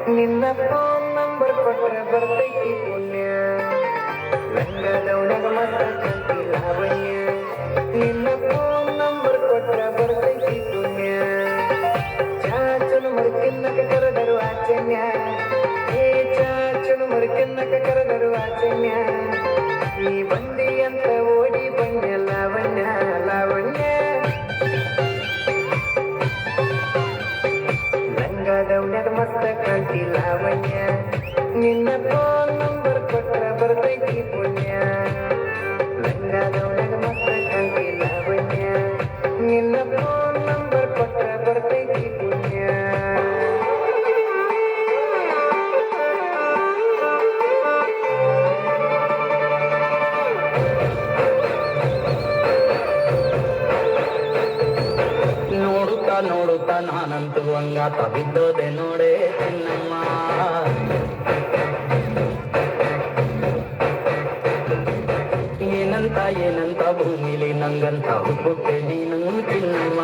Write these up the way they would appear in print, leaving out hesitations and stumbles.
ನಿನ್ನ phone number ಕೊಟ್ರೆ ಬರ್ತೈತಿ ಪುಣ್ಯ ಲಂಗದವನಗ ಮತ್ತ ಕಂತಿ ಲಾವಣ್ಯ ನಿನ್ನ ಫೋನ್ ನಂಬರ್ ಕೊಟ್ರೆ ಬರ್ತೈತಿ ಪುಣ್ಯ ಚಾಚನು ಮರ್ಕಿನ್ನಕ ಕರೆದರು ಆಚನ್ಯ ಏ ಚಾಚನು ಮರ್ಕಿನ್ನಕ ಕರೆದರು ಆಚನ್ಯ ನೀ ಬಂದಿ ಅಂತ ಓಡಿ ಬನ್ಯ ಲಾವಣ್ಯ ಲಾವಣ್ಯ ಲಂಗದವನಗ ಮತ್ತ ಕಂತಿ ಲಾವಣ್ಯ ನಿನ್ನ ಫೋನ್ ನಂಬರ್ ಕೊಟ್ರೆ ಬರ್ತೈತಿ ಪುಣ್ಯ ಲಂಗದವನಗ ಮತ್ತ ಕಂತಿ ಲಾವಣ್ಯ ನಿನ್ನ ಫೋನ್ ನಂಬರ್ ಕೊಟ್ರೆ ಬರ್ತೈತಿ ಪುಣ್ಯ ನೋಡುತ್ತಾ ನೋಡುತ್ತಾ ನಾನಂತೂ ಹಂಗಾತ ಬಿದ್ದೋದೆ ನೋಡೆ ಚಿನ್ನಮ್ಮ ಏನಂತ ಏನಂತ ಭೂಮಿಲಿ ನಂಗಂತ ಹುಟ್ಟುತ್ತೆ ನೀನು ಚಿನ್ನಮ್ಮ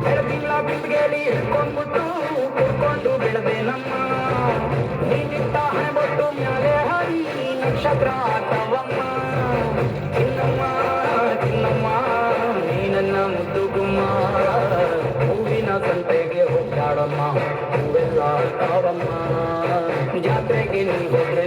ಬೆಳಗಿಲ್ಲ ಬಿಂದಿಗೆಯಲ್ಲಿ ಹಿಡ್ಕೊಂಡ್ಬಿಟ್ಟು ಕುಡ್ಕೊಂಡು ಬೆಳೆದೆ ನಮ್ಮ ನೀನಿಟ್ಟ ಹಣೆಬೊಟ್ಟು ಮ್ಯಾಲೆ ಹರಿ ನಕ್ಷತ್ರ ಆಟವಮ್ಮ ಚಿನ್ನಮ್ಮ ಚಿನ್ನಮ್ಮ ನೀ ನನ್ನ ಮುದ್ದು ಗುಮ್ಮ ಹೂವಿನ ಸಂತೆಗೆ ಹೋಗ್ಯಾಡಮ್ಮ ಹೂವೆಲ್ಲ ತಾವಮ್ಮ ಜಾತ್ರೆಗೆ ನೀ ಹೋದ್ರೆ